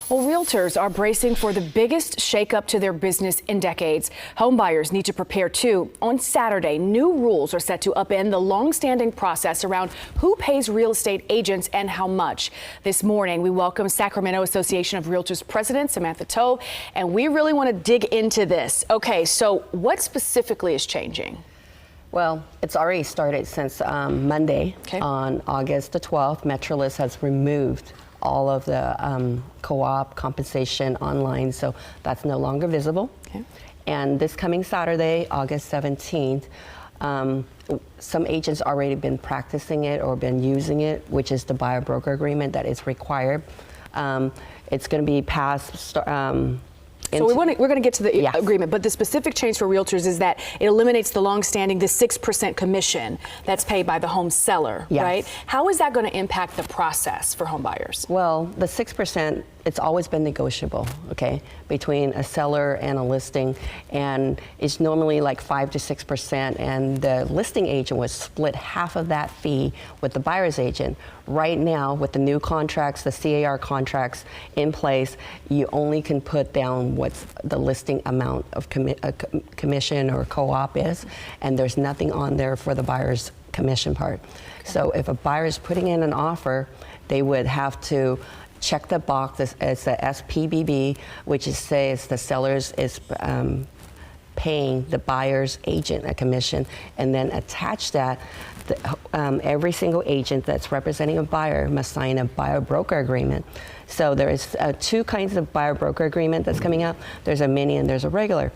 Well, realtors are bracing for the biggest shakeup to their business in decades. Home buyers need to prepare too. On Saturday, new rules are set to upend the long-standing process around who pays real estate agents and how much. This morning, we welcome Sacramento Association of Realtors President Samantha Tove, and we really want to dig into this. Okay, so what specifically is changing? Well, it's already started since Monday. Okay. On August the 12th, Metrolis has removed all of the co-op compensation online, so that's no longer visible. Okay. And this coming Saturday, August 17th, some agents already been practicing it or been using it, which is the buyer-broker agreement that is required. It's going to be passed. So we're going to get to the agreement, but the specific change for realtors is that it eliminates the long-standing, the 6% commission that's paid by the home seller, right? How is that going to impact the process for home buyers? Well, the 6%, it's always been negotiable, okay, between a seller and a listing, and it's normally like 5 to 6%, and the listing agent would split half of that fee with the buyer's agent. Right now, with the new contracts, the CAR contracts in place, you only can put down what the listing amount of commission or co-op is, and there's nothing on there for the buyer's commission part. Okay. So if a buyer is putting in an offer, they would have to check the box as the SPBB, which says the sellers is paying the buyer's agent a commission, and then attach that. Every single agent that's representing a buyer must sign a buyer-broker agreement. So there is two kinds of buyer-broker agreement that's coming out. There's a mini and there's a regular.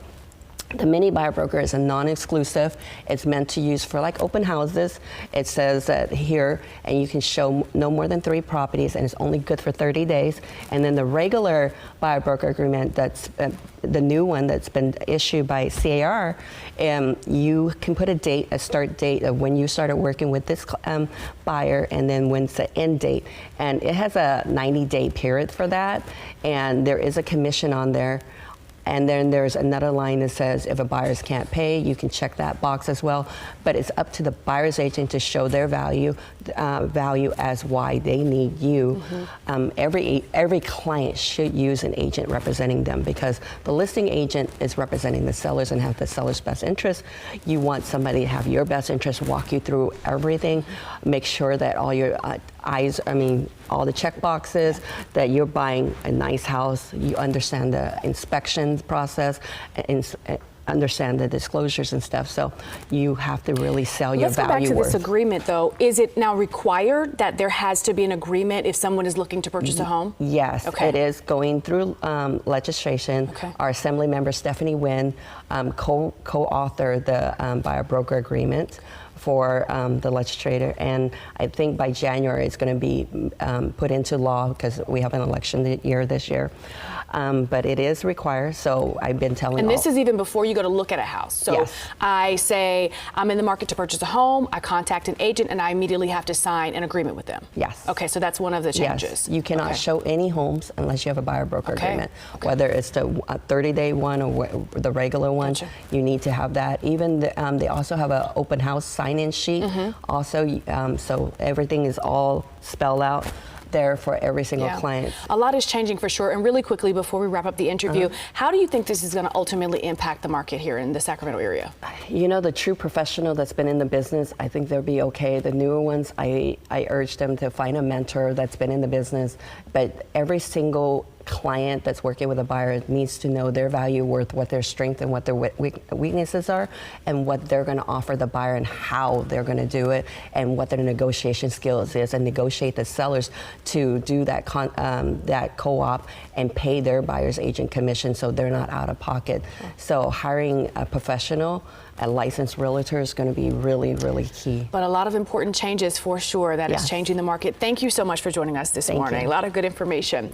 The mini buyer broker is a non-exclusive. It's meant to use for like open houses. It says that here, and you can show no more than 3 properties, and it's only good for 30 days. And then the regular buyer broker agreement, that's the new one that's been issued by CAR, you can put a date, a start date of when you started working with this buyer, and then when's the end date. And it has a 90-day period for that, and there is a commission on there. And then there's another line that says if a buyers can't pay, you can check that box as well. But it's up to the buyer's agent to show their value as why they need you. Every client should use an agent representing them, because the listing agent is representing the sellers and have the seller's best interest. You want somebody to have your best interest, walk you through everything, make sure that all your all the check boxes, that you're buying a nice house, you understand the inspection process, and understand the disclosures and stuff. So you have to really sell your value. Let's go back to this agreement, though. Is it now required that there has to be an agreement if someone is looking to purchase a home? Yes, it is going through legislation. Our Assembly member Stephanie Wynn co-authored the buyer-broker agreement for the legislator, and I think by January it's going to be put into law, because we have an election year this year. But it is required, so I've been telling. And this is even before you go to look at a house. So I say I'm in the market to purchase a home, I contact an agent, and I immediately have to sign an agreement with them. Yes. Okay, so that's one of the changes. Yes. You cannot show any homes unless you have a buyer-broker agreement. Whether it's the 30-day one or the regular one, you need to have that. Even they also have an open house sign-in sheet. Also, so everything is all spelled out there for every single client. A lot is changing for sure. And really quickly, before we wrap up the interview, how do you think this is going to ultimately impact the market here in the Sacramento area? You know, the true professional that's been in the business, I think they'll be okay. The newer ones, I urge them to find a mentor that's been in the business. But every single client that's working with a buyer needs to know their value worth, what their strength and what their weaknesses are, and what they're going to offer the buyer and how they're going to do it, and what their negotiation skills is, and negotiate the sellers to do that co-op and pay their buyer's agent commission so they're not out of pocket. So hiring a professional, a licensed realtor, is going to be really, really key. But a lot of important changes for sure that is changing the market. Thank you so much for joining us this morning. A lot of good information.